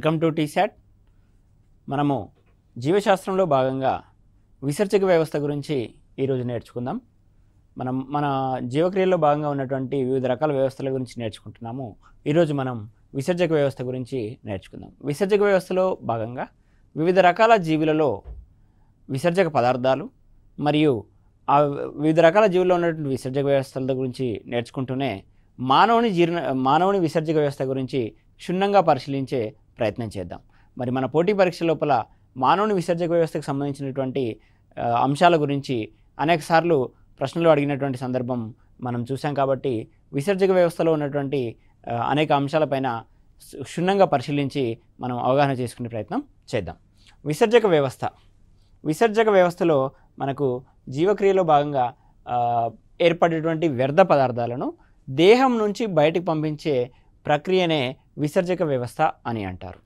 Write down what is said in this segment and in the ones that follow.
Welcome to T-SAT. మనము జీవశాస్త్రంలో భాగంగా విసర్జక వ్యవస్థ గురించి ఈరోజు నేర్చుకుందాం. మన జీవక్రియల్లో భాగంగా ఉన్నటువంటి వివిధ రకాల వ్యవస్థల గురించి నేర్చుకుంటున్నాము. ఈరోజు మనం విసర్జక వ్యవస్థ గురించి నేర్చుకుందాం. విసర్జక వ్యవస్థలో భాగంగా వివిధ రకాల జీవులలో విసర్జక పదార్థాలు మరియు ఆ వివిధ రకాల జీవుల్లో ఉన్నటువంటి విసర్జక వ్యవస్థల గురించి నేర్చుకుంటూనే మానవుని విసర్జక వ్యవస్థ గురించి క్షుణ్ణంగా పరిశీలించే ప్రయత్నం చేద్దాం. మరి మన పోటీ పరీక్ష లోపల మానవుని విసర్జక వ్యవస్థకు సంబంధించినటువంటి అంశాల గురించి అనేక సార్లు ప్రశ్నలు అడిగినటువంటి సందర్భం మనం చూసాం. కాబట్టి విసర్జక వ్యవస్థలో ఉన్నటువంటి అనేక అంశాలపైన క్షుణ్ణంగా పరిశీలించి మనం అవగాహన చేసుకునే ప్రయత్నం చేద్దాం. విసర్జక వ్యవస్థలో మనకు జీవక్రియలో భాగంగా ఏర్పడేటువంటి వ్యర్థ పదార్థాలను దేహం నుంచి బయటికి పంపించే ప్రక్రియనే విసర్జక వ్యవస్థ అని అంటారు.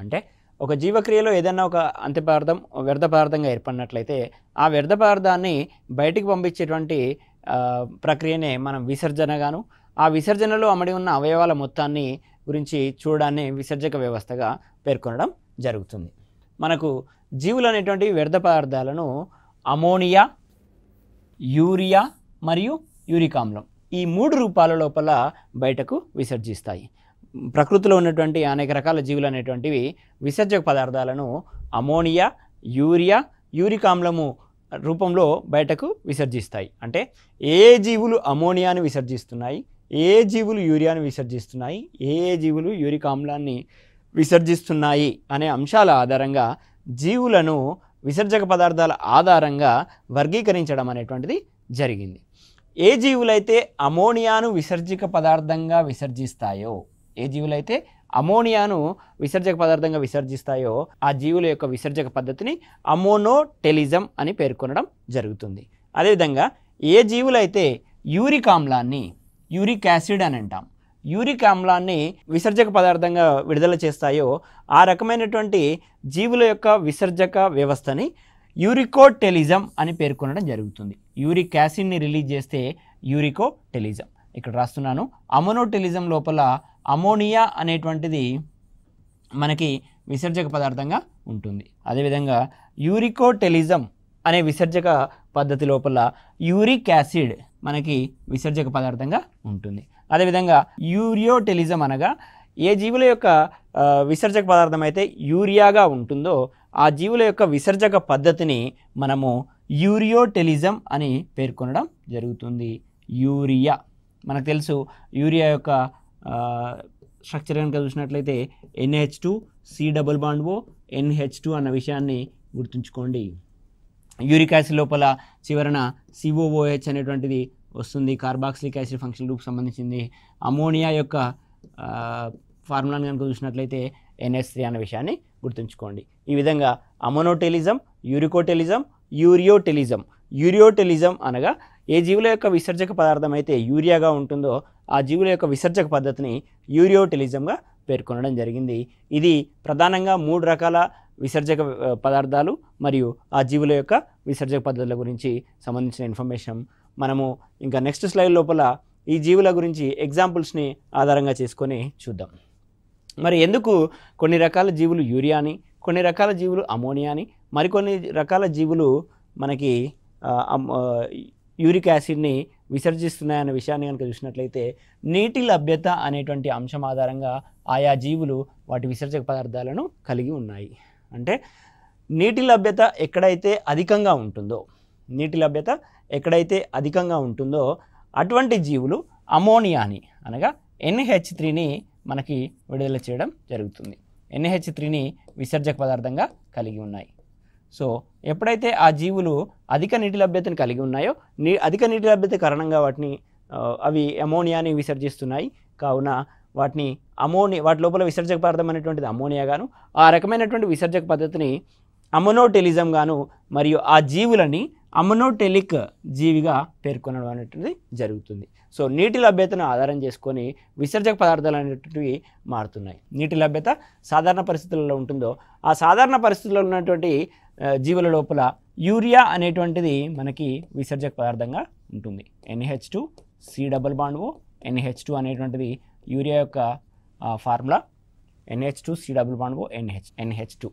అంటే ఒక జీవక్రియలో ఏదైనా ఒక అంత్యపదార్థం వ్యర్థ పదార్థంగా ఏర్పడినట్లయితే ఆ వ్యర్థ పదార్థాన్ని బయటికి పంపించేటువంటి ప్రక్రియనే మనం విసర్జనగాను, ఆ విసర్జనలో అమడి ఉన్న అవయవాల మొత్తాన్ని గురించి చూడడాన్ని విసర్జక వ్యవస్థగా పేర్కొనడం జరుగుతుంది. మనకు జీవులు అనేటువంటి వ్యర్థ పదార్థాలను అమోనియా, యూరియా మరియు యూరిక్ ఆమ్లం ఈ 3 రూపాల లోపల బయటకు విసర్జిస్తాయి. ప్రకృతిలో ఉన్నటువంటి అనేక రకాల జీవులు అనేటువంటివి విసర్జక పదార్థాలను అమోనియా, యూరియా, యూరిక్ ఆమ్లము రూపంలో బయటకు విసర్జిస్తాయి. అంటే ఏ జీవులు అమోనియాను విసర్జిస్తున్నాయి, ఏ జీవులు యూరియాను విసర్జిస్తున్నాయి, ఏ జీవులు యూరిక్ ఆమ్లాన్ని విసర్జిస్తున్నాయి అనే అంశాల ఆధారంగా జీవులను విసర్జక పదార్థాల ఆధారంగా వర్గీకరించడం అనేటువంటిది జరిగింది. ఏ జీవులైతే అమోనియాను విసర్జక పదార్థంగా విసర్జిస్తాయో ఆ జీవుల యొక్క విసర్జక పద్ధతిని అమోనోటెలిజం అని పేర్కొనడం జరుగుతుంది. అదేవిధంగా ఏ జీవులైతే యూరిక్ ఆమ్లాన్ని, యూరిక్ యాసిడ్ అని అంటాం, యూరిక్ ఆమ్లాన్ని విసర్జక పదార్థంగా విడుదల చేస్తాయో ఆ రకమైనటువంటి జీవుల యొక్క విసర్జక వ్యవస్థని యూరికోటెలిజం అని పేర్కొనడం జరుగుతుంది. యూరిక్ యాసిడ్ని రిలీజ్ చేస్తే యూరికోటెలిజం. ఇక్కడ రాస్తున్నాను. అమోనోటెలిజం లోపల అమోనియా అనేటువంటిది మనకి విసర్జక పదార్థంగా ఉంటుంది. అదేవిధంగా యూరికోటెలిజం అనే విసర్జక పద్ధతి లోపల యూరిక్ యాసిడ్ మనకి విసర్జక పదార్థంగా ఉంటుంది. అదేవిధంగా యూరియోటెలిజం అనగా ఏ జీవుల యొక్క విసర్జక పదార్థం అయితే యూరియాగా ఉంటుందో ఆ జీవుల యొక్క విసర్జక పద్ధతిని మనము యూరియోటెలిజం అని పేర్కొనడం జరుగుతుంది. యూరియా మనకు తెలుసు. యూరియా యొక్క స్ట్రక్చర్ కనుక చూసినట్లయితే NH2COO NH2 అన్న విషయాన్ని గుర్తుంచుకోండి. యూరిక్ యాసిడ్ లోపల చివరన COOH అనేటువంటిది వస్తుంది. కార్బాక్సిలిక్ యాసిడ్ ఫంక్షన్ గ్రూప్ సంబంధించింది. అమోనియా యొక్క ఫార్ములాను కనుక చూసినట్లయితే NH3 అనే విషయాన్ని గుర్తుంచుకోండి. ఈ విధంగా అమోనోటెలిజం, యూరికోటెలిజం, యూరియోటెలిజం అనగా ఏ జీవుల యొక్క విసర్జక పదార్థం అయితే యూరియాగా ఉంటుందో ఆ జీవుల యొక్క విసర్జక పద్ధతిని యూరియోటెలిజంగా పేర్కొనడం జరిగింది. ఇది ప్రధానంగా 3 రకాల విసర్జక పదార్థాలు మరియు ఆ జీవుల యొక్క విసర్జక పద్ధతుల గురించి సంబంధించిన ఇన్ఫర్మేషన్ మనము ఇంకా నెక్స్ట్ స్లైడ్ లోపల ఈ జీవుల గురించి ఎగ్జాంపుల్స్ని ఆధారంగా చేసుకొని చూద్దాం. మరి ఎందుకు కొన్ని రకాల జీవులు యూరియాని, కొన్ని రకాల జీవులు అమోనియాని, మరికొన్ని రకాల జీవులు మనకి యూరిక్ యాసిడ్ని విసర్జిస్తున్నాయన్న విషయాన్ని కనుక చూసినట్లయితే నీటి లభ్యత అనేటువంటి అంశం ఆధారంగా ఆయా జీవులు వాటి విసర్జక పదార్థాలను కలిగి ఉన్నాయి. అంటే నీటి లభ్యత ఎక్కడైతే అధికంగా ఉంటుందో అటువంటి జీవులు అమోనియాని అనగా NH3ని మనకి విడుదల చేయడం జరుగుతుంది. NH3ని విసర్జక పదార్థంగా కలిగి ఉన్నాయి. సో ఎప్పుడైతే ఆ జీవులు అధిక నీటి లభ్యతను కలిగి ఉన్నాయో అధిక నీటి లభ్యత కారణంగా అవి అమోనియాని విసర్జిస్తున్నాయి. కావున వాటి లోపల విసర్జక పదార్థం అనేటువంటిది అమోనియాగాను, ఆ రకమైనటువంటి విసర్జక పద్ధతిని అమోనోటెలిజం గాను మరియు ఆ జీవులని అమోనోటెలిక్ జీవిగా పేర్కొనడం అనేటువంటిది జరుగుతుంది. సో నీటి లభ్యతను ఆధారం చేసుకొని విసర్జక పదార్థాలు అనేటువంటివి మారుతున్నాయి. నీటి లభ్యత సాధారణ పరిస్థితులలో ఉంటుందో ఆ సాధారణ పరిస్థితుల్లో ఉన్నటువంటి జీవుల లోపల యూరియా అనేటువంటిది మనకి విసర్జక పదార్థంగా ఉంటుంది. NH2COO NH2 అనేటువంటిది యూరియా యొక్క formula. NH2 C double bond O NH2.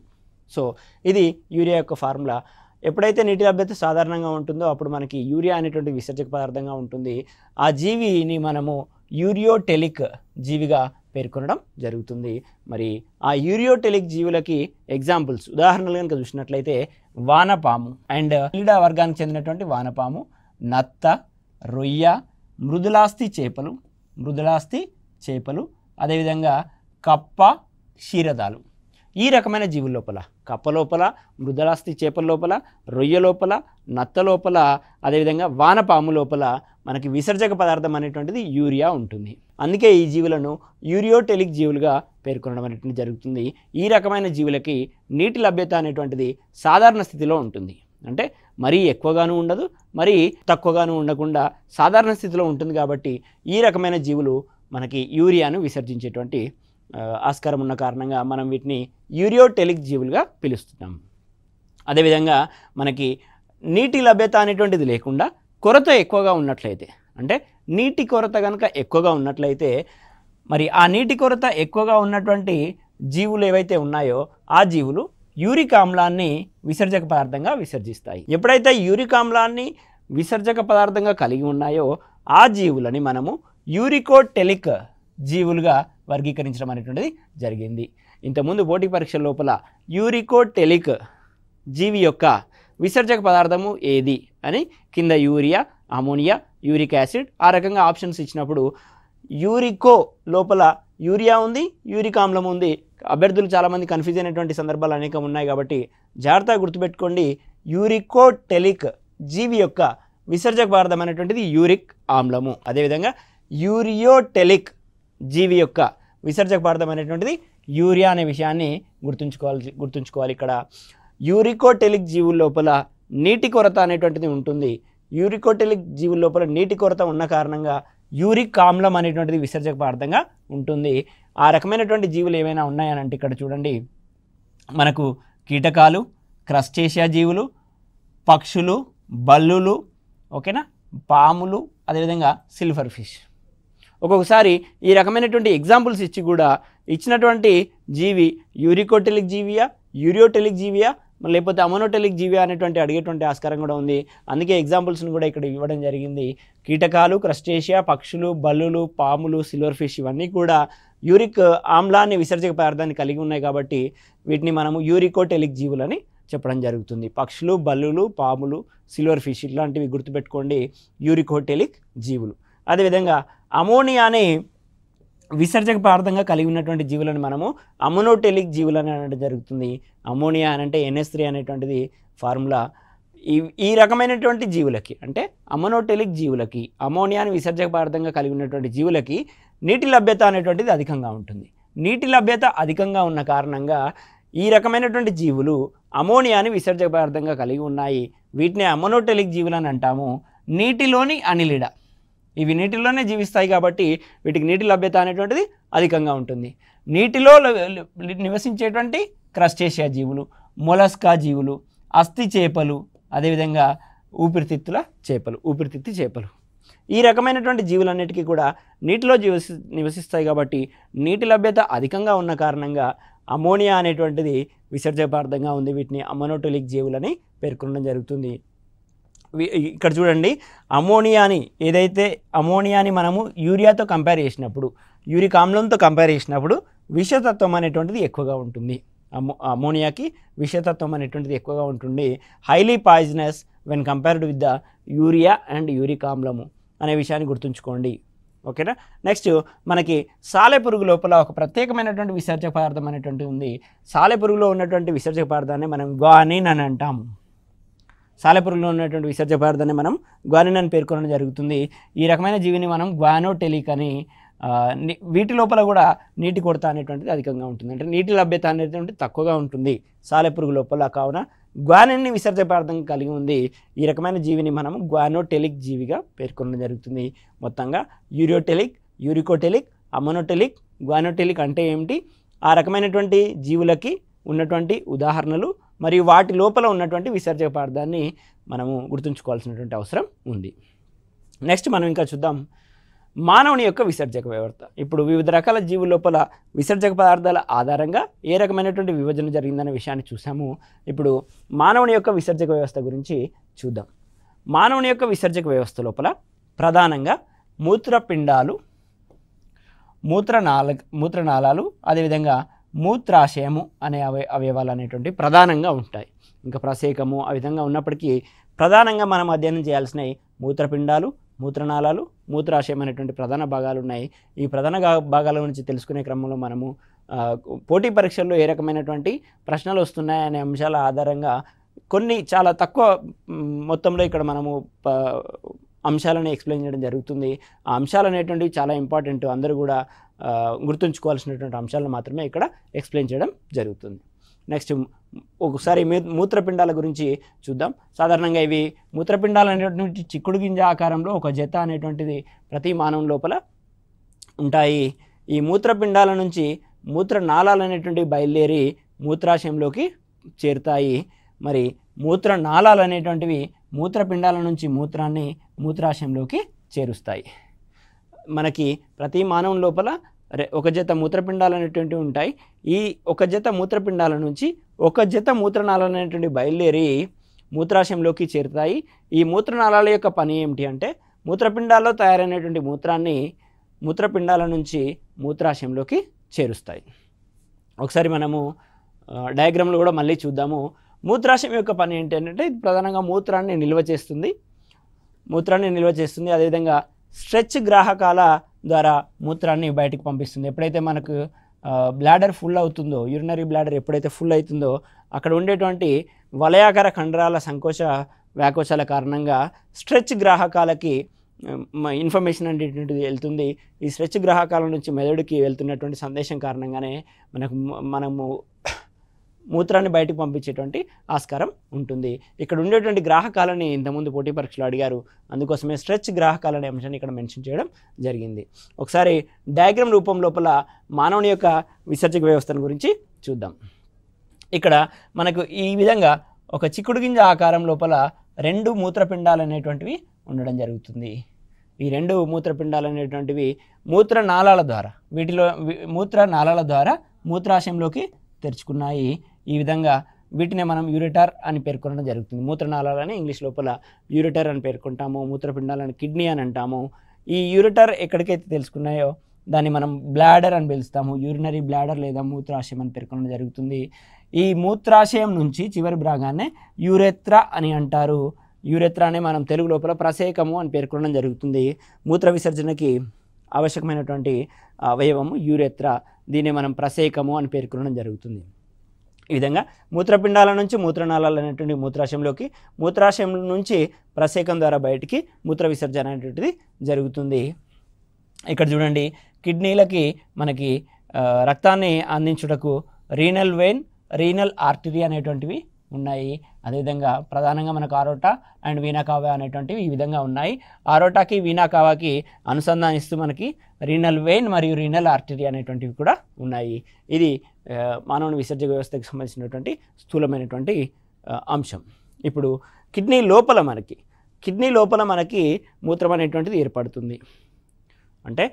So ఇది యూరియా యొక్క ఫార్ములా. ఎప్పుడైతే నీటి లభ్యత సాధారణంగా ఉంటుందో అప్పుడు మనకి యూరియా అనేటువంటి విసర్జక పదార్థంగా ఉంటుంది. ఆ జీవిని మనము యూరియోటెలిక్ జీవిగా పేర్కొనడం జరుగుతుంది. మరి ఆ యూరియోటెలిక్ జీవులకి ఎగ్జాంపుల్స్ ఉదాహరణలు కనుక చూసినట్లయితే వానపాము అండ్ క్రీడా వర్గానికి చెందినటువంటి వానపాము, నత్త, రొయ్య, మృదులాస్థి చేపలు, అదేవిధంగా కప్ప, క్షీరదాలు. ఈ రకమైన జీవుల లోపల కప్ప లోపల, మృదులాస్థి చేపల లోపల, రొయ్య లోపల, నత్త లోపల, అదేవిధంగా వానపాము లోపల మనకి విసర్జక పదార్థం అనేటువంటిది యూరియా ఉంటుంది. అందుకే ఈ జీవులను యూరియోటెలిక్ జీవులుగా పేర్కొనడం అనేటువంటి జరుగుతుంది. ఈ రకమైన జీవులకి నీటి లభ్యత అనేటువంటిది సాధారణ స్థితిలో ఉంటుంది. అంటే మరీ ఎక్కువగాను ఉండదు, మరీ తక్కువగాను ఉండకుండా సాధారణ స్థితిలో ఉంటుంది. కాబట్టి ఈ రకమైన జీవులు మనకి యూరియాను విసర్జించేటువంటి ఆస్కారం ఉన్న కారణంగా మనం వీటిని యూరియోటెలిక్ జీవులుగా పిలుస్తున్నాం. అదేవిధంగా మనకి నీటి లభ్యత అనేటువంటిది లేకుండా కొరత ఎక్కువగా ఉన్నట్లయితే, అంటే నీటి కొరత కనుక ఎక్కువగా ఉన్నట్లయితే మరి ఆ నీటి కొరత ఎక్కువగా ఉన్నటువంటి జీవులు ఏవైతే ఉన్నాయో ఆ జీవులు యూరిక్ ఆమ్లాన్ని విసర్జక పదార్థంగా విసర్జిస్తాయి. ఎప్పుడైతే యూరిక్ ఆమ్లాన్ని విసర్జక పదార్థంగా కలిగి ఉన్నాయో ఆ జీవులని మనము యూరికోటెలిక్ జీవులుగా వర్గీకరించడం అనేటువంటిది జరిగింది. ఇంతకుముందు పోటీ పరీక్షల లోపల యూరికోటెలిక్ జీవి యొక్క విసర్జక పదార్థము ఏది అని కింద యూరియా, అమోనియా, యూరిక్ యాసిడ్ ఆ రకంగా ఆప్షన్స్ ఇచ్చినప్పుడు యూరికో లోపల యూరియా ఉంది, యూరిక్ ఆమ్లం ఉంది. అభ్యర్థులు చాలామంది కన్ఫ్యూజ్ అయినటువంటి సందర్భాలు అనేకం ఉన్నాయి. కాబట్టి జాగ్రత్తగా గుర్తుపెట్టుకోండి, యూరికోటెలిక్ జీవి యొక్క విసర్జక పదార్థం అనేటువంటిది యూరిక్ ఆమ్లము. అదేవిధంగా యూరియోటెలిక్ జీవి యొక్క విసర్జక పదార్థం అనేటువంటిది యూరియా అనే విషయాన్ని గుర్తుంచుకోవాలి. ఇక్కడ యూరికోటెలిక్ జీవుల లోపల నీటి కొరత అనేటువంటిది ఉంటుంది. యూరికోటెలిక్ జీవుల లోపల నీటి కొరత ఉన్న కారణంగా యూరిక్ ఆమ్లం అనేటువంటిది విసర్జక పదార్థంగా ఉంటుంది. ఆ రకమైనటువంటి జీవులు ఏమైనా ఉన్నాయనంటే ఇక్కడ చూడండి, మనకు కీటకాలు, క్రస్టేషియా జీవులు, పక్షులు, బల్లులు, ఓకేనా, పాములు, అదేవిధంగా సిల్వర్ ఫిష్. ఒక్కొక్కసారి ఈ రకమైనటువంటి ఎగ్జాంపుల్స్ ఇచ్చి కూడా ఇచ్చినటువంటి జీవి యూరికోటెలిక్ జీవియా, యూరియోటెలిక్ జీవియా, లేకపోతే అమోనోటెలిక్ జీవియా అనేటువంటి అడిగేటువంటి ఆస్కారం కూడా ఉంది. అందుకే ఎగ్జాంపుల్స్ని కూడా ఇక్కడ ఇవ్వడం జరిగింది. కీటకాలు, క్రస్టేషియా, పక్షులు, బల్లులు, పాములు, సిల్వర్ ఫిష్ ఇవన్నీ కూడా యూరిక్ ఆమ్లాన్ని విసర్జక పదార్థాన్ని కలిగి ఉన్నాయి. కాబట్టి వీటిని మనము యూరికోటెలిక్ జీవులని చెప్పడం జరుగుతుంది. పక్షులు, బల్లులు, పాములు, సిల్వర్ ఫిష్ ఇలాంటివి గుర్తుపెట్టుకోండి, యూరికోటెలిక్ జీవులు. అదేవిధంగా అమోనియాని విసర్జక పదార్థంగా కలిగి ఉన్నటువంటి జీవులను మనము అమోనోటెలిక్ జీవులని అనడం జరుగుతుంది. అమోనియా అంటే NH3 అనేటువంటిది ఫార్ములా. ఈ రకమైనటువంటి జీవులకి అంటే అమోనోటెలిక్ జీవులకి, అమోనియాని విసర్జక పదార్థంగా కలిగి ఉన్నటువంటి జీవులకి నీటి లభ్యత అనేటువంటిది అధికంగా ఉంటుంది. నీటి లభ్యత అధికంగా ఉన్న కారణంగా ఈ రకమైనటువంటి జీవులు అమోనియాని విసర్జక పదార్థంగా కలిగి ఉన్నాయి. వీటిని అమోనోటెలిక్ జీవులు అని అంటాము. నీటిలోని అనిలిడ, ఇవి నీటిలోనే జీవిస్తాయి కాబట్టి వీటికి నీటి లభ్యత అనేటువంటిది అధికంగా ఉంటుంది. నీటిలో నివసించేటువంటి క్రస్టేషియా జీవులు, మొలస్కా జీవులు, అస్థి చేపలు, అదేవిధంగా ఊపిరితిత్తి చేపలు ఈ రకమైనటువంటి జీవులన్నిటికీ కూడా నీటిలో నివసిస్తాయి. కాబట్టి నీటి లభ్యత అధికంగా ఉన్న కారణంగా అమోనియా అనేటువంటిది విసర్జక పదార్థంగా ఉంది. వీటిని అమోనోటెలిక్ జీవులని పేర్కొనడం జరుగుతుంది. ఇక్కడ చూడండి, అమోనియాని మనము యూరియాతో కంపేర్ చేసినప్పుడు, యూరిక్ ఆమ్లంతో కంపేర్ చేసినప్పుడు విషతత్వం అనేటువంటిది ఎక్కువగా ఉంటుంది. అమోనియాకి విషతత్వం అనేటువంటిది ఎక్కువగా ఉంటుంది. Highly poisonous when compared with the urea and uric ఆమ్లము అనే విషయాన్ని గుర్తుంచుకోండి. ఓకేనా. నెక్స్ట్ మనకి సాలెపురుగు లోపల ఒక ప్రత్యేకమైనటువంటి విసర్జక పదార్థం అనేటువంటిది ఉంది. సాలెపురుగులో ఉన్నటువంటి విసర్జక పదార్థాన్ని మనం గ్వానిన్ అని అంటాం. సాలెపురుగులో ఉన్నటువంటి విసర్జక పదార్థాన్ని మనం గ్వానిన్ అని పేర్కొనడం జరుగుతుంది. ఈ రకమైన జీవిని మనం గ్వానోటెలిక్ అని, వీటి లోపల కూడా నీటి కొరత అనేటువంటిది అధికంగా ఉంటుంది. అంటే నీటి లభ్యత అనేటువంటిది తక్కువగా ఉంటుంది సాలెపురుగు లోపల. కావున గ్వానిన్ని విసర్జక పదార్థం కలిగి ఉంది. ఈ రకమైన జీవిని మనము గ్వానోటెలిక్ జీవిగా పేర్కొనడం జరుగుతుంది. మొత్తంగా యూరియోటెలిక్, యూరికోటెలిక్, అమోనోటెలిక్, గ్వానోటెలిక్ అంటే ఏమిటి, ఆ రకమైనటువంటి జీవులకి ఉన్నటువంటి ఉదాహరణలు మరియు వాటి లోపల ఉన్నటువంటి విసర్జక పదార్థాన్ని మనము గుర్తుంచుకోవాల్సినటువంటి అవసరం ఉంది. నెక్స్ట్ మనం ఇంకా చూద్దాం, మానవుని యొక్క విసర్జక వ్యవస్థ. ఇప్పుడు వివిధ రకాల జీవుల లోపల విసర్జక పదార్థాల ఆధారంగా ఏ రకమైనటువంటి విభజన జరిగిందనే విషయాన్ని చూసాము. ఇప్పుడు మానవుని యొక్క విసర్జక వ్యవస్థ గురించి చూద్దాం. మానవుని యొక్క విసర్జక వ్యవస్థ లోపల ప్రధానంగా మూత్రపిండాలు, మూత్రనాళాలు, అదేవిధంగా మూత్రాశయము అనే అవయవాలు అనేటువంటి ప్రధానంగా ఉంటాయి. ఇంకా ప్రసేకము ఆ విధంగా ఉన్నప్పటికీ ప్రధానంగా మనం అధ్యయనం చేయాల్సినవి మూత్రపిండాలు, మూత్రనాళాలు, మూత్రాశయం అనేటువంటి ప్రధాన భాగాలు ఉన్నాయి. ఈ ప్రధాన భాగాల గురించి తెలుసుకునే క్రమంలో మనము పోటీ పరీక్షల్లో ఏ రకమైనటువంటి ప్రశ్నలు వస్తున్నాయనే అంశాల ఆధారంగా కొన్ని చాలా తక్కువ మొత్తంలో ఇక్కడ మనము అంశాలను ఎక్స్ప్లెయిన్ చేయడం జరుగుతుంది. ఆ అంశాలు అనేటువంటివి చాలా ఇంపార్టెంట్, అందరూ కూడా గుర్తుంచుకోవాల్సినటువంటి అంశాలను మాత్రమే ఇక్కడ ఎక్స్ప్లెయిన్ చేయడం జరుగుతుంది. నెక్స్ట్ ఒకసారి మూత్రపిండాల గురించి చూద్దాం. సాధారణంగా ఇవి మూత్రపిండాలు అనేటువంటి చిక్కుడు గింజ ఆకారంలో ఒక జత అనేటువంటిది ప్రతి మానవం లోపల ఉంటాయి. ఈ మూత్రపిండాల నుంచి మూత్రనాళాలు అనేటువంటివి బయలుదేరి మూత్రాశయంలోకి చేరుతాయి. మరి మూత్రనాళాలు అనేటువంటివి మూత్రపిండాల నుంచి మూత్రాన్ని మూత్రాశయంలోకి చేరుస్తాయి. మనకి ప్రతి మానవం లోపల ఒక జత మూత్రపిండాలు అనేటువంటివి ఉంటాయి. ఈ ఒక జత మూత్రపిండాల నుంచి ఒక జత మూత్రనాళాలు అనేటువంటి బయలుదేరి మూత్రాశయంలోకి చేరుతాయి. ఈ మూత్రనాళాల యొక్క పని ఏమిటి అంటే మూత్రపిండాల్లో తయారైనటువంటి మూత్రాన్ని మూత్రపిండాల నుంచి మూత్రాశయంలోకి చేరుస్తాయి. ఒకసారి మనము డయాగ్రామ్లో కూడా మళ్ళీ చూద్దాము. మూత్రాశయం యొక్క పని ఏంటి అంటే ఇది ప్రధానంగా మూత్రాన్ని నిల్వ చేస్తుంది. అదేవిధంగా స్ట్రెచ్ గ్రాహకాల ద్వారా మూత్రాన్ని బయటకు పంపిస్తుంది. ఎప్పుడైతే మనకు బ్లాడర్ ఫుల్ అవుతుందో, యూరినరీ బ్లాడర్ ఎప్పుడైతే ఫుల్ అవుతుందో అక్కడ ఉండేటువంటి వలయాకార కండరాల సంకోచ వ్యాకోచాల కారణంగా స్ట్రెచ్ గ్రాహకాలకి ఇన్ఫర్మేషన్ అనేటువంటిది వెళ్తుంది. ఈ స్ట్రెచ్ గ్రాహకాల నుంచి మెదడుకి వెళ్తున్నటువంటి సందేశం కారణంగానే మనము మూత్రాన్ని బయటకు పంపించేటువంటి ఆస్కారం ఉంటుంది. ఇక్కడ ఉండేటువంటి గ్రాహకాలని ఇంతకుముందు పోటీ పరీక్షలు అడిగారు, అందుకోసమే స్ట్రెచ్ గ్రాహకాలనే అంశాన్ని ఇక్కడ మెన్షన్ చేయడం జరిగింది. ఒకసారి డయాగ్రామ్ రూపం లోపల మానవుని యొక్క విసర్జక వ్యవస్థను గురించి చూద్దాం. ఇక్కడ మనకు ఈ విధంగా ఒక చిక్కుడు గింజ ఆకారం లోపల 2 మూత్రపిండాలు అనేటువంటివి ఉండడం జరుగుతుంది. ఈ 2 మూత్రపిండాలు అనేటువంటివి మూత్రనాళాల ద్వారా మూత్రాశయంలోకి తెరుచుకున్నాయి. ఈ విధంగా వీటినే మనం యూరెటర్ అని పేర్కొనడం జరుగుతుంది. మూత్రనాళాలని ఇంగ్లీష్ లోపల యూరెటర్ అని పేర్కొంటాము, మూత్రపిండాలని కిడ్నీ అని అంటాము. ఈ యూరెటర్ ఎక్కడికైతే తెలుసుకున్నాయో దాన్ని మనం బ్లాడర్ అని పిలుస్తాము. యూరినరీ బ్లాడర్ లేదా మూత్రాశయం అని పేర్కొనడం జరుగుతుంది. ఈ మూత్రాశయం నుంచి చివరి భాగాన్నే యూరెత్రా అని అంటారు. యూరెత్రానే మనం తెలుగు లోపల ప్రసేకము అని పేర్కొనడం జరుగుతుంది. మూత్ర విసర్జనకి ఆవశ్యకమైనటువంటి అవయవము యూరెత్రా, దీన్ని మనం ప్రసేకము అని పేర్కొనడం జరుగుతుంది. ఈ విధంగా మూత్రపిండాల నుంచి మూత్రనాళాలు అనేటువంటి మూత్రాశయంలోకి, మూత్రాశయం నుంచి ప్రసేకం ద్వారా బయటికి మూత్ర విసర్జన అనేటువంటిది జరుగుతుంది. ఇక్కడ చూడండి, కిడ్నీలకి మనకి రక్తాన్ని అందించుటకు రీనల్ వెయిన్, రీనల్ ఆర్టరీ అనేటువంటివి ఉన్నాయి. అదేవిధంగా ప్రధానంగా మనకు ఆరోటా అండ్ వీనా కావా అనేటువంటివి ఈ విధంగా ఉన్నాయి. ఆరోటాకి వీనా కావాకి అనుసంధానిస్తూ మనకి రీనల్ వెయిన్ మరియు రీనల్ ఆర్టరీ అనేటువంటివి కూడా ఉన్నాయి. ఇది మానవుని విసర్జక వ్యవస్థకు సంబంధించినటువంటి స్థూలమైనటువంటి అంశం. ఇప్పుడు కిడ్నీ లోపల మనకి మూత్రం అనేటువంటిది ఏర్పడుతుంది. అంటే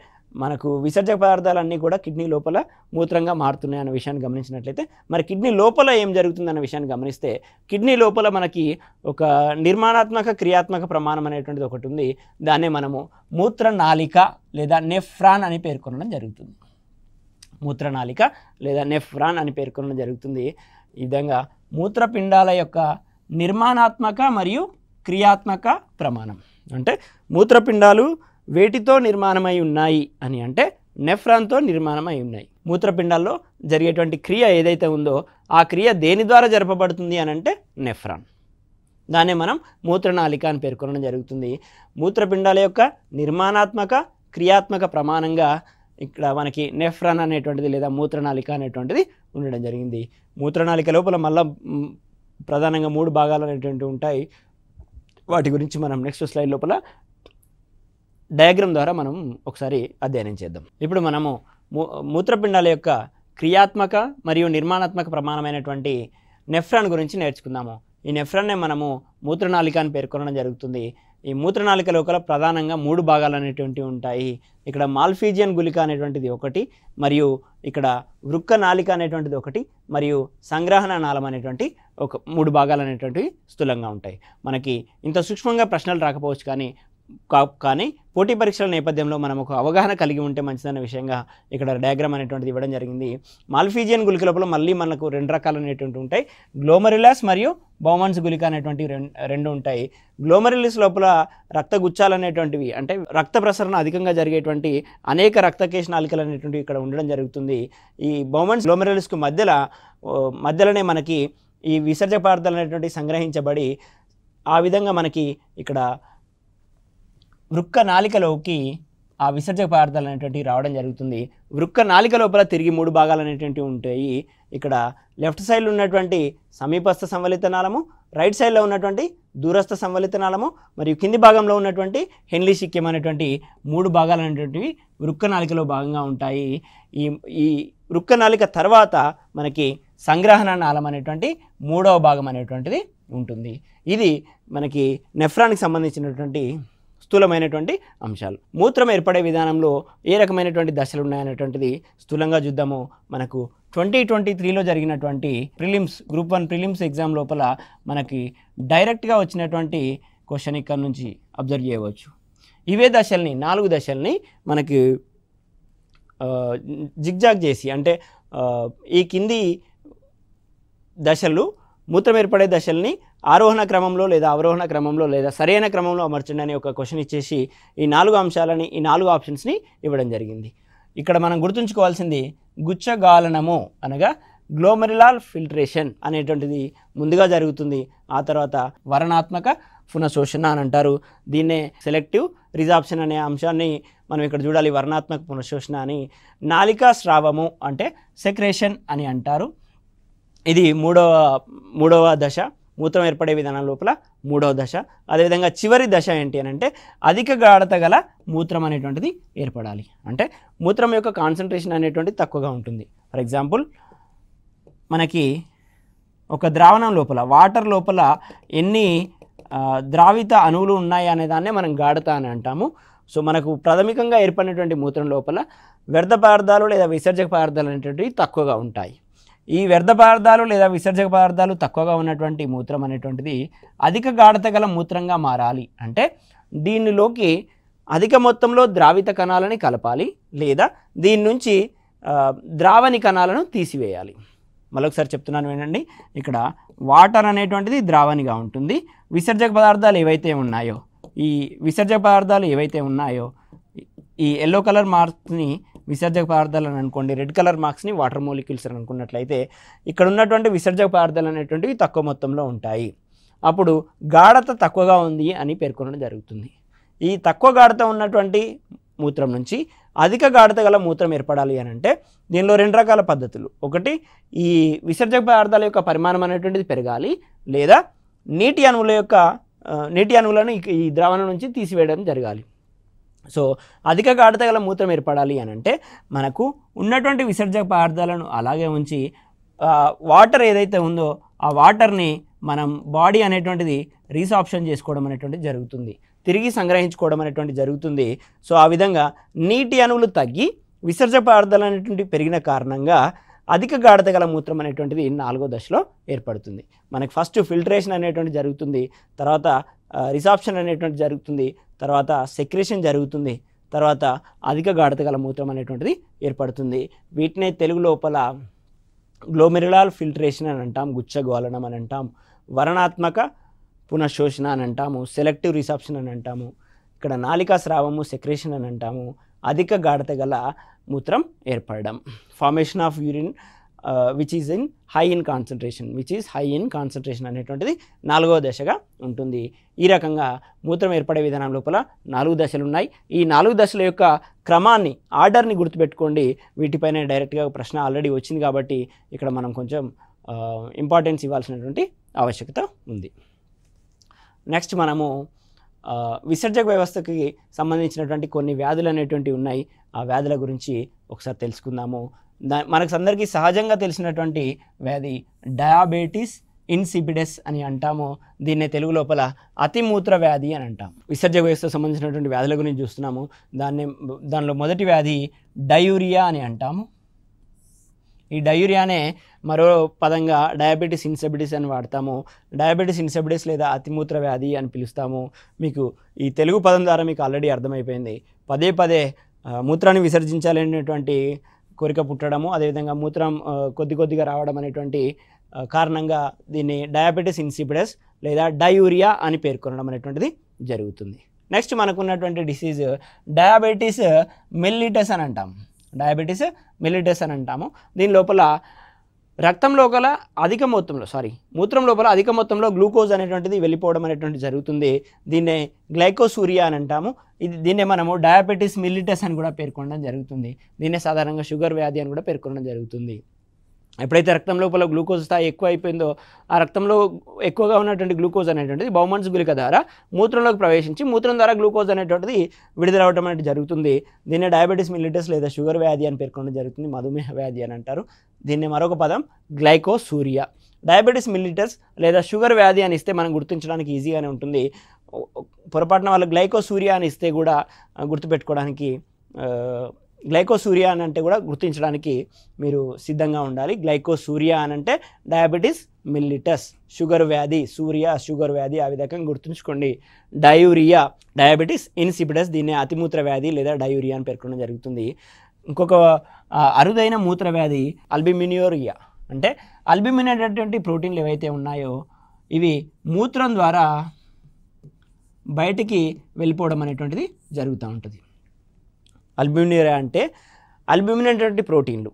మనకు విసర్జక పదార్థాలన్నీ కూడా కిడ్నీ లోపల మూత్రంగా మారుతున్నాయి అన్న విషయాన్ని గమనించినట్లయితే, మరి కిడ్నీ లోపల ఏం జరుగుతుందన్న విషయాన్ని గమనిస్తే, కిడ్నీ లోపల మనకి ఒక నిర్మాణాత్మక క్రియాత్మక ప్రమాణం అనేటువంటిది ఒకటి ఉంది. దాన్నే మనము మూత్రనాళిక లేదా నెఫ్రాన్ అని పేర్కొనడం జరుగుతుంది. మూత్రనాళిక లేదా నెఫ్రాన్ అని పేర్కొనడం జరుగుతుంది. ఈ విధంగా మూత్రపిండాల యొక్క నిర్మాణాత్మక మరియు క్రియాత్మక ప్రమాణం అంటే మూత్రపిండాలు వేటితో నిర్మాణమై ఉన్నాయి అని అంటే నెఫ్రాన్తో నిర్మాణమై ఉన్నాయి. మూత్రపిండాల్లో జరిగేటువంటి క్రియ ఏదైతే ఉందో ఆ క్రియ దేని ద్వారా జరపబడుతుంది అని అంటే నెఫ్రాన్. దాన్నే మనం మూత్రనాళిక అని పేర్కొనడం జరుగుతుంది. మూత్రపిండాల యొక్క నిర్మాణాత్మక క్రియాత్మక ప్రమాణంగా ఇక్కడ మనకి నెఫ్రాన్ అనేటువంటిది లేదా మూత్రనాళిక అనేటువంటిది ఉండడం జరిగింది. మూత్రనాళిక లోపల మళ్ళీ ప్రధానంగా 3 భాగాలు అనేటువంటివి ఉంటాయి. వాటి గురించి మనం నెక్స్ట్ స్లైడ్ లోపల డయాగ్రామ్ ద్వారా మనం ఒకసారి అధ్యయనం చేద్దాం. ఇప్పుడు మనము మూత్రపిండాల యొక్క క్రియాత్మక మరియు నిర్మాణాత్మక ప్రమాణమైనటువంటి నెఫ్రాన్ గురించి నేర్చుకుందాము. ఈ నెఫ్రాన్నే మనము మూత్రనాళిక అని పేర్కొనడం జరుగుతుంది. ఈ మూత్రనాళిక లోపల ప్రధానంగా 3 భాగాలు అనేటువంటివి ఉంటాయి. ఇక్కడ మాల్ఫీజియన్ గుళిక అనేటువంటిది ఒకటి, మరియు ఇక్కడ వృక్క నాళిక అనేటువంటిది ఒకటి, మరియు సంగ్రహణ నాళం అనేటువంటి ఒక 3 భాగాలు అనేటువంటివి స్థూలంగా ఉంటాయి. మనకి ఇంత సూక్ష్మంగా ప్రశ్నలు రాకపోవచ్చు, కానీ పోటీ పరీక్షల నేపథ్యంలో మనం ఒక అవగాహన కలిగి ఉంటే మంచిదన్న విషయంగా ఇక్కడ డయాగ్రామ్ అనేటువంటిది ఇవ్వడం జరిగింది. మాల్ఫీజియన్ గుళిక లోపల మళ్ళీ మనకు 2 రకాలు అనేటువంటివి ఉంటాయి. గ్లోమరులస్ మరియు బౌమన్స్ గుళిక అనేటువంటి రెండు ఉంటాయి. గ్లోమరులస్ లోపల రక్త గుచ్చాలు అనేటువంటివి, అంటే రక్త ప్రసరణ అధికంగా జరిగేటువంటి అనేక రక్తకేశ నాళికలు అనేటువంటివి ఇక్కడ ఉండడం జరుగుతుంది. ఈ బౌమన్స్ గ్లోమరులస్కు మధ్యలోనే మనకి ఈ విసర్జక పదార్థాలు అనేటువంటివి సంగ్రహించబడి ఆ విధంగా మనకి ఇక్కడ వృక్క నాళికలోకి ఆ విసర్జక పదార్థాలు అనేటువంటివి రావడం జరుగుతుంది. వృక్క నాళిక లోపల తిరిగి 3 భాగాలు అనేటువంటివి ఉంటాయి. ఇక్కడ లెఫ్ట్ సైడ్లో ఉన్నటువంటి సమీపస్థ సంవలిత నాళము, రైట్ సైడ్లో ఉన్నటువంటి దూరస్థ సంవలిత నాళము, మరియు కింది భాగంలో ఉన్నటువంటి హెన్లీ శిక్యం అనేటువంటి 3 భాగాలు అనేటువంటివి వృక్క నాళికలో భాగంగా ఉంటాయి. ఈ వృక్క నాళిక తర్వాత మనకి సంగ్రహణ నాళం అనేటువంటి 3వ భాగం అనేటువంటిది ఉంటుంది. ఇది మనకి నెఫ్రాన్కి సంబంధించినటువంటి స్థూలమైనటువంటి అంశాలు. మూత్రం ఏర్పడే విధానంలో ఏ రకమైనటువంటి దశలు ఉన్నాయనేటువంటిది స్థూలంగా చూద్దాము. మనకు 2023లో జరిగినటువంటి గ్రూప్ 1 ప్రిలిమ్స్ ఎగ్జామ్ లోపల మనకి డైరెక్ట్గా వచ్చినటువంటి క్వశ్చన్ ఇక్కడ నుంచి అబ్జర్వ్ చేయవచ్చు. ఇవే దశల్ని 4 దశల్ని మనకి జిగ్జాగ్ చేసి, అంటే ఈ కింది దశలు మూత్రం ఏర్పడే దశల్ని ఆరోహణ క్రమంలో లేదా అవరోహణ క్రమంలో లేదా సరైన క్రమంలో అమర్చండి అని ఒక క్వశ్చన్ ఇచ్చేసి ఈ 4 అంశాలని, ఈ 4 ఆప్షన్స్ని ఇవ్వడం జరిగింది. ఇక్కడ మనం గుర్తుంచుకోవాల్సింది గుచ్చగాలనము అనగా గ్లోమెరులార్ ఫిల్ట్రేషన్ అనేటువంటిది ముందుగా జరుగుతుంది. ఆ తర్వాత వర్ణాత్మక పునఃశోషణ అని అంటారు. దీన్నే సెలెక్టివ్ రిజార్ప్షన్ అనే అంశాన్ని మనం ఇక్కడ చూడాలి. వర్ణాత్మక పునఃశోషణ అని. నాళికా స్రావము అంటే సెక్రేషన్ అని అంటారు. ఇది మూడవ దశ, మూత్రం ఏర్పడే విధానం లోపల 3వ దశ. అదేవిధంగా చివరి దశ ఏంటి అని అంటే అధిక గాఢత గల మూత్రం అనేటువంటిది ఏర్పడాలి. అంటే మూత్రం యొక్క కాన్సన్ట్రేషన్ అనేటువంటిది తక్కువగా ఉంటుంది. ఫర్ ఎగ్జాంపుల్, మనకి ఒక ద్రావణం లోపల, వాటర్ లోపల ఎన్ని ద్రావిత అణువులు ఉన్నాయి అనే దాన్నే మనం గాఢత అని అంటాము. సో మనకు ప్రాథమికంగా ఏర్పడినటువంటి మూత్రం లోపల వ్యర్థ పదార్థాలు లేదా విసర్జక పదార్థాలు అనేటువంటివి తక్కువగా ఉంటాయి. ఈ వ్యర్థ పదార్థాలు లేదా విసర్జక పదార్థాలు తక్కువగా ఉన్నటువంటి మూత్రం అనేటువంటిది అధిక గాఢత గల మూత్రంగా మారాలి. అంటే దీనిలోకి అధిక మొత్తంలో ద్రావిత కణాలని కలపాలి, లేదా దీని నుంచి ద్రావణి కణాలను తీసివేయాలి. మరొకసారి చెప్తున్నాను వినండి. ఇక్కడ వాటర్ అనేటువంటిది ద్రావణిగా ఉంటుంది. విసర్జక పదార్థాలు ఏవైతే ఉన్నాయో, ఈ విసర్జక పదార్థాలు ఏవైతే ఉన్నాయో, ఈ ఎల్లో కలర్ మార్క్స్ని విసర్జక పదార్థాలు అని అనుకోండి, రెడ్ కలర్ మార్క్స్ని వాటర్ మోలిక్యూల్స్ అని అనుకున్నట్లయితే ఇక్కడ ఉన్నటువంటి విసర్జక పదార్థాలు అనేటువంటివి తక్కువ మొత్తంలో ఉంటాయి. అప్పుడు గాఢత తక్కువగా ఉంది అని పేర్కొనడం జరుగుతుంది. ఈ తక్కువ గాఢత ఉన్నటువంటి మూత్రం నుంచి అధిక గాఢత గల మూత్రం ఏర్పడాలి అని అంటే దీనిలో 2 రకాల పద్ధతులు. ఒకటి, ఈ విసర్జక పదార్థాల యొక్క పరిమాణం అనేటువంటిది పెరగాలి, లేదా నీటి అణువులను ఈ ద్రావణం నుంచి తీసివేయడం జరగాలి. సో అధిక గాఢత గల మూత్రం ఏర్పడాలి అని అంటే మనకు ఉన్నటువంటి విసర్జక పదార్థాలను అలాగే ఉంచి వాటర్ ఏదైతే ఉందో ఆ వాటర్ని మనం బాడీ అనేటువంటిది రీసార్ప్షన్ చేసుకోవడం అనేటువంటిది జరుగుతుంది, తిరిగి సంగ్రహించుకోవడం అనేటువంటిది జరుగుతుంది. సో ఆ విధంగా నీటి అణువులు తగ్గి విసర్జక పదార్థాలు అనేటువంటి పెరిగిన కారణంగా అధిక గాఢత గల మూత్రం అనేటువంటిది 4వ దశలో ఏర్పడుతుంది. మనకి ఫస్ట్ ఫిల్టరేషన్ అనేటువంటి జరుగుతుంది, తర్వాత రిసార్ప్షన్ అనేటువంటి జరుగుతుంది, తర్వాత సెక్రేషన్ జరుగుతుంది, తర్వాత అధిక గాఢత గల మూత్రం అనేటువంటిది ఏర్పడుతుంది. వీటినే తెలుగు లోపల గ్లోమెరులార్ ఫిల్టరేషన్ అని అంటాం, గుచ్చగోళనం అని అంటాం, వర్ణాత్మక పునఃశోషణ అని అంటాము, సెలెక్టివ్ రిసార్ప్షన్ అని అంటాము, ఇక్కడ నాళికా స్రావము సెక్రేషన్ అని అంటాము, అధిక గాఢత గల మూత్రం ఏర్పడడం, formation of urine which is high in concentration అనేటువంటిది 4వ దశగా ఉంటుంది. ఈ రకంగా మూత్రం ఏర్పడే విధానం లోపల 4 దశలు ఉన్నాయి. ఈ 4 దశల యొక్క క్రమాన్ని, ఆర్డర్ని గుర్తుపెట్టుకోండి. వీటిపైన డైరెక్ట్గా ప్రశ్న ఆల్రెడీ వచ్చింది కాబట్టి ఇక్కడ మనం కొంచెం ఇంపార్టెన్స్ ఇవ్వాల్సినటువంటి ఆవశ్యకత ఉంది. నెక్స్ట్ మనము విసర్జక వ్యవస్థకి సంబంధించినటువంటి కొన్ని వ్యాధులు అనేటువంటివి ఉన్నాయి. ఆ వ్యాధుల గురించి ఒకసారి తెలుసుకుందాము. మనకు అందరికీ సహజంగా తెలిసినటువంటి వ్యాధి డయాబెటీస్ ఇన్సిపిడస్ అని అంటాము. దీన్నే తెలుగు లోపల అతిమూత్ర వ్యాధి అని అంటాం. విసర్జక వ్యవస్థకు సంబంధించినటువంటి వ్యాధుల గురించి చూస్తున్నాము. దానిలో మొదటి వ్యాధి డయూరియా అని అంటాము. ఈ డయూరియానే మరో పదంగా డయాబెటీస్ ఇన్సిపిడస్ అని వాడతాము. డయాబెటీస్ ఇన్సిపిడస్ లేదా అతిమూత్ర వ్యాధి అని పిలుస్తాము. మీకు ఈ తెలుగు పదం ద్వారా మీకు ఆల్రెడీ అర్థమైపోయింది. పదే పదే మూత్రాన్ని విసర్జించాలనేటువంటి కోరిక పుట్టడము, అదేవిధంగా మూత్రం కొద్దిగా రావడం అనేటువంటి కారణంగా దీన్ని డయాబెటీస్ ఇన్సిపిడస్ లేదా డయూరియా అని పేర్కొనడం అనేటువంటిది జరుగుతుంది. నెక్స్ట్ మనకున్నటువంటి డిసీజ్ డయాబెటీస్ మెల్లిటస్ అని అంటాం. డయాబెటీస్ మెల్లిటస్ అని అంటాము. దీని లోపల రక్తం లోపల మూత్రం లోపల అధిక మొత్తంలో గ్లూకోజ్ అనేటువంటిది వెళ్ళిపోవడం అనేటువంటిది జరుగుతుంది. దీన్నే గ్లైకోసూరియా అని అంటాము. దీన్నే మనము డయాబెటీస్ మిల్లిటస్ అని కూడా పేర్కొనడం జరుగుతుంది. దీన్నే సాధారణంగా షుగర్ వ్యాధి అని కూడా పేర్కొనడం జరుగుతుంది. ఎప్పుడైతే రక్తం లోపల గ్లూకోజ్ స్థాయి ఎక్కువ అయిపోయిందో ఆ రక్తంలో ఎక్కువగా ఉన్నటువంటి గ్లూకోజ్ అనేటువంటిది బౌమాన్స్ గుళిక ద్వారా మూత్రంలోకి ప్రవేశించి మూత్రం ద్వారా గ్లూకోజ్ అనేటువంటిది విడుదలవడం అనేది జరుగుతుంది. దీన్నే డయాబెటీస్ మిల్లిటస్ లేదా షుగర్ వ్యాధి అని పేర్కొనడం జరుగుతుంది. మధుమేహ వ్యాధి అని అంటారు. దీన్ని మరొక పదం గ్లైకోసూరియా. డయాబెటీస్ మిల్లిటస్ లేదా షుగర్ వ్యాధి అని ఇస్తే మనం గుర్తించడానికి ఈజీగానే ఉంటుంది. పొరపాటున వాళ్ళు గ్లైకోసూరియా అని ఇస్తే కూడా గుర్తుపెట్టుకోవడానికి గ్లైకోసూరియా అని అంటే కూడా గుర్తించడానికి మీరు సిద్ధంగా ఉండాలి. గ్లైకోసూరియా అని అంటే డయాబెటీస్ మిల్లిటస్ షుగర్ వ్యాధి, షుగర్ వ్యాధి, ఆ విధంగా గుర్తుంచుకోండి. డయూరియా డయాబెటీస్ ఇన్సిపిడస్, దీన్ని అతిమూత్ర వ్యాధి లేదా డయూరియా అని పేర్కొనడం జరుగుతుంది. ఇంకొక అరుదైన మూత్ర వ్యాధి అల్బుమిన్యూరియా. అంటే అల్బుమిన్ అనేటువంటి ప్రోటీన్లు ఏవైతే ఉన్నాయో ఇవి మూత్రం ద్వారా బయటికి వెళ్ళిపోవడం అనేటువంటిది జరుగుతూ ఉంటుంది. అల్బుమిన్యూరియా అంటే అల్బుమిన్ అనేటువంటి ప్రోటీన్లు,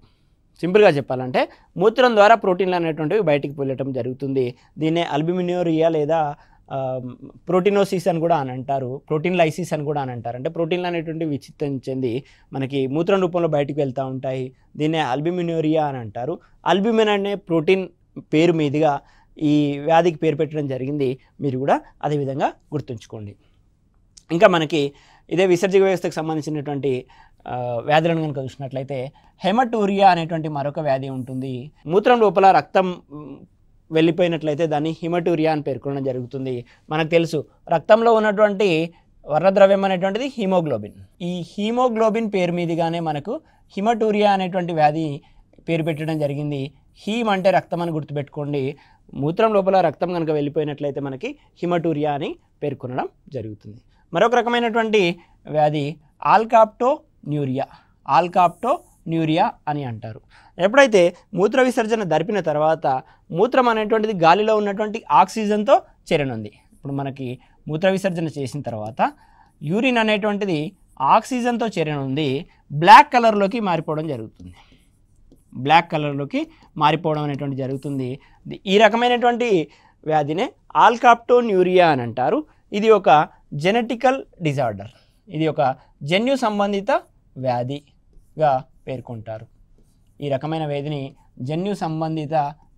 సింపుల్గా చెప్పాలంటే మూత్రం ద్వారా ప్రోటీన్లు అనేటువంటివి బయటికి వెళ్ళటం జరుగుతుంది. దీన్నే అల్బుమిన్యూరియా లేదా ప్రోటీనోసిస్ అని కూడా అని అంటారు. ప్రోటీన్ లైసిస్ అని కూడా అని అంటారు. అంటే ప్రోటీన్లు అనేటువంటివి విచ్ఛిన్నం చెంది మనకి మూత్రం రూపంలో బయటికి వెళ్తూ ఉంటాయి. దీన్నే అల్బుమిన్యూరియా అని అంటారు. అల్బుమిన్ అనే ప్రోటీన్ పేరు మీదుగా ఈ వ్యాధికి పేరు పెట్టడం జరిగింది. మీరు కూడా అదేవిధంగా గుర్తుంచుకోండి. ఇంకా మనకి ఇదే విసర్జక వ్యవస్థకు సంబంధించినటువంటి వ్యాధులను కనుక చూసినట్లయితే హెమటూరియా అనేటువంటి మరొక వ్యాధి ఉంటుంది. మూత్రం లోపల రక్తం వెళ్ళిపోయినట్లయితే దాన్ని హిమటూరియా అని పేర్కొనడం జరుగుతుంది. మనకు తెలుసు రక్తంలో ఉన్నటువంటి వర్ణద్రవ్యం అనేటువంటిది హీమోగ్లోబిన్. ఈ హీమోగ్లోబిన్ పేరు మీదుగానే మనకు హిమటూరియా అనేటువంటి వ్యాధి పేరు పెట్టడం జరిగింది. హీమ్ అంటే రక్తం అని గుర్తుపెట్టుకోండి. మూత్రం లోపల రక్తం కనుక వెళ్ళిపోయినట్లయితే మనకి హిమటూరియా అని పేర్కొనడం జరుగుతుంది. మరొక రకమైనటువంటి వ్యాధి ఆల్కాప్టోన్యూరియా అని అంటారు. ఎప్పుడైతే మూత్ర విసర్జన జరిపిన తర్వాత మూత్రం అనేటువంటిది గాలిలో ఉన్నటువంటి ఆక్సిజన్తో చేరనుంది. ఇప్పుడు మనకి మూత్ర విసర్జన చేసిన తర్వాత యూరిన్ అనేటువంటిది ఆక్సిజన్తో చేరనుంది బ్లాక్ కలర్లోకి మారిపోవడం జరుగుతుంది. జరుగుతుంది. ఈ రకమైనటువంటి వ్యాధినే ఆల్కాప్టోన్యూరియా అని అంటారు. ఇది ఒక జెనెటికల్ డిజార్డర్. ఇది ఒక జన్యు సంబంధిత వ్యాధిగా పేర్కొంటారు. ఈ రకమైన వ్యాధిని జన్యు సంబంధిత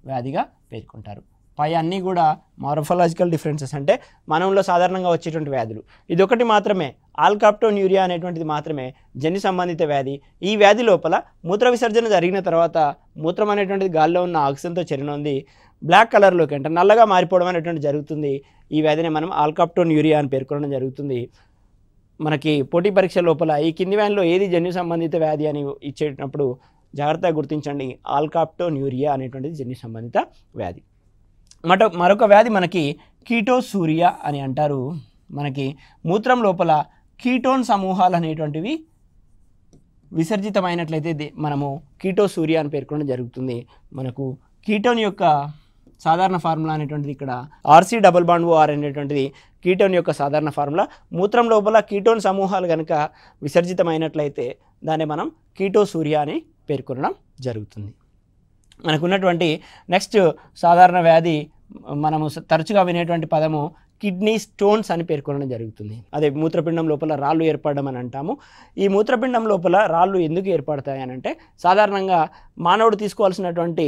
వ్యాధిగా పేర్కొంటారు. పై అన్నీ కూడా మార్ఫలాజికల్ డిఫరెన్సెస్ అంటే మానవుల్లో సాధారణంగా వచ్చేటువంటి వ్యాధులు. ఇది ఒకటి మాత్రమే, ఆల్కాప్టోన్యూరియా అనేటువంటిది మాత్రమే జన్యు సంబంధిత వ్యాధి. ఈ వ్యాధి లోపల మూత్ర విసర్జన జరిగిన తర్వాత మూత్రం అనేటువంటిది గాల్లో ఉన్న ఆక్సిజన్తో చెరినొంది బ్లాక్ కలర్లోకి అంటే నల్లగా మారిపోవడం అనేటువంటి జరుగుతుంది. ఈ వ్యాధిని మనం ఆల్కాప్టోన్యూరియా అని పేర్కొనడం జరుగుతుంది. మనకి పోటీ పరీక్ష లోపల ఈ కింది వ్యాధిలో ఏది జన్యు సంబంధిత వ్యాధి అని ఇచ్చేటప్పుడు జాగ్రత్తగా గుర్తించండి. ఆల్కాప్టోన్యూరియా అనేటువంటిది జన్యు సంబంధిత వ్యాధి. మరొక వ్యాధి మనకి కీటోసూరియా అని అంటారు. మనకి మూత్రం లోపల కీటోన్ సమూహాలు అనేటువంటివి విసర్జితమైనట్లయితే మనము కీటోసూరియా అని పేర్కొనడం జరుగుతుంది. మనకు కీటోన్ యొక్క సాధారణ ఫార్ములా అనేటువంటిది ఇక్కడ RC⸻⸻OR అనేటువంటిది కీటోన్ యొక్క సాధారణ ఫార్ములా. మూత్రం లోపల కీటోన్ సమూహాలు కనుక విసర్జితమైనట్లయితే దాన్ని మనం కీటోసూరియా అని పేర్కొనడం జరుగుతుంది. మనకున్నటువంటి నెక్స్ట్ సాధారణ వ్యాధి మనము తరచుగా వినేటువంటి పదము కిడ్నీ స్టోన్స్ అని పేర్కొనడం జరుగుతుంది. అదే మూత్రపిండం లోపల రాళ్ళు ఏర్పడడం అని అంటాము. ఈ మూత్రపిండం లోపల రాళ్ళు ఎందుకు ఏర్పడతాయి అని అంటే సాధారణంగా మానవుడు తీసుకోవాల్సినటువంటి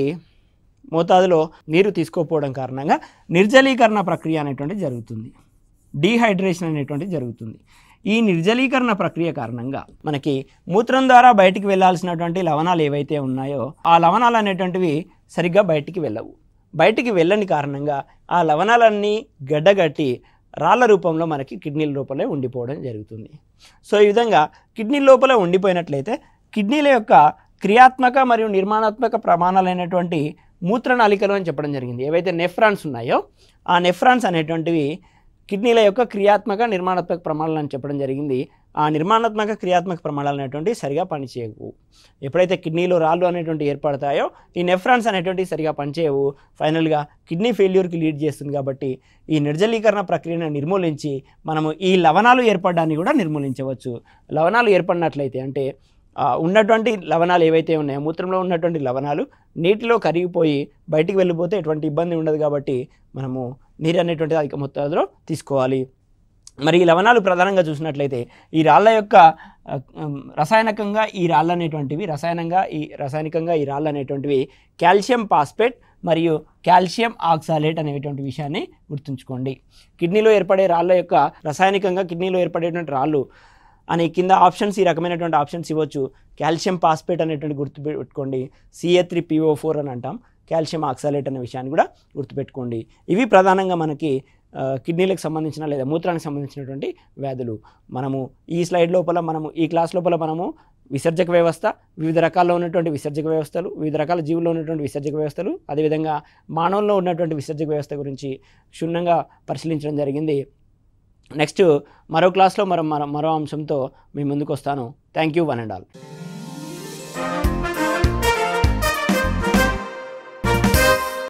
మోతాదులో నీరు తీసుకోకపోవడం కారణంగా నిర్జలీకరణ ప్రక్రియ అనేటువంటిది జరుగుతుంది. డీహైడ్రేషన్ అనేటువంటిది జరుగుతుంది. ఈ నిర్జలీకరణ ప్రక్రియ కారణంగా మనకి మూత్రం ద్వారా బయటికి వెళ్ళాల్సినటువంటి లవణాలు ఏవైతే ఉన్నాయో ఆ లవణాలు అనేటువంటివి సరిగ్గా బయటికి వెళ్ళవు. బయటికి వెళ్ళని కారణంగా ఆ లవణాలన్నీ గడ్డగట్టి రాళ్ళ రూపంలో మనకి కిడ్నీల లోపలే ఉండిపోవడం జరుగుతుంది. సో ఈ విధంగా కిడ్నీ లోపల ఉండిపోయినట్లయితే కిడ్నీల యొక్క క్రియాత్మక మరియు నిర్మాణాత్మక ప్రమాణాలైనటువంటి మూత్రనాళికలు అని చెప్పడం జరిగింది. ఏవైతే నెఫ్రాన్స్ ఉన్నాయో ఆ నెఫ్రాన్స్ అనేటువంటివి కిడ్నీల యొక్క క్రియాత్మక నిర్మాణాత్మక ప్రమాణాలు అని చెప్పడం జరిగింది. ఆ నిర్మాణాత్మక క్రియాత్మక ప్రమాణాలు అనేటువంటివి సరిగా పనిచేయవు. ఎప్పుడైతే కిడ్నీలో రాళ్ళు అనేటువంటి ఏర్పడతాయో ఈ నెఫ్రాన్స్ అనేటువంటివి సరిగా పనిచేయవు. ఫైనల్గా కిడ్నీ ఫెయిల్యూర్కి లీడ్ చేస్తుంది. కాబట్టి ఈ నిర్జలీకరణ ప్రక్రియను నిర్మూలించి మనము ఈ లవణాలు ఏర్పడడాన్ని కూడా నిర్మూలించవచ్చు. లవణాలు ఏర్పడినట్లయితే అంటే ఉన్నటువంటి లవణాలు ఏవైతే ఉన్నాయో మూత్రంలో ఉన్నటువంటి లవణాలు నీటిలో కరిగిపోయి బయటికి వెళ్ళిపోతే ఎటువంటి ఇబ్బంది ఉండదు. కాబట్టి మనము నీరు అనేటువంటిది అధిక మొత్తంలో తీసుకోవాలి. మరి ఈ లవణాలు ప్రధానంగా చూసినట్లయితే ఈ రాళ్ళ యొక్క రసాయనికంగా ఈ రాళ్ళు అనేటువంటివి కాల్షియం ఫాస్ఫేట్ మరియు కాల్షియం ఆక్సాలేట్ అనేటువంటి విషయాన్ని గుర్తుంచుకోండి. కిడ్నీలో ఏర్పడే రాళ్ళ యొక్క రసాయనికంగా కిడ్నీలో ఏర్పడేటువంటి రాళ్ళు అని కింద ఆప్షన్స్ ఈ రకమైనటువంటి ఆప్షన్స్ ఇవ్వచ్చు. కాల్షియం ఫాస్ఫేట్ అనేటువంటి గుర్తుపెట్టుకోండి. Ca3PO4 అని అంటాం. కాల్షియం ఆక్సాలేట్ అనే విషయాన్ని కూడా గుర్తుపెట్టుకోండి. ఇవి ప్రధానంగా మనకి కిడ్నీలకు సంబంధించిన లేదా మూత్రానికి సంబంధించినటువంటి వ్యాధులు. మనము ఈ స్లైడ్ లోపల ఈ క్లాస్ లోపల మనము విసర్జక వ్యవస్థ, వివిధ రకాల్లో ఉన్నటువంటి విసర్జక వ్యవస్థలు, వివిధ రకాల జీవుల్లో ఉన్నటువంటి విసర్జక వ్యవస్థలు, అదేవిధంగా మానవుల్లో ఉన్నటువంటి విసర్జక వ్యవస్థ గురించి క్షుణ్ణంగా పరిశీలించడం జరిగింది. నెక్స్ట్ మరో క్లాస్లో మరో అంశంతో మీ ముందుకు వస్తాను. Thank you one and all.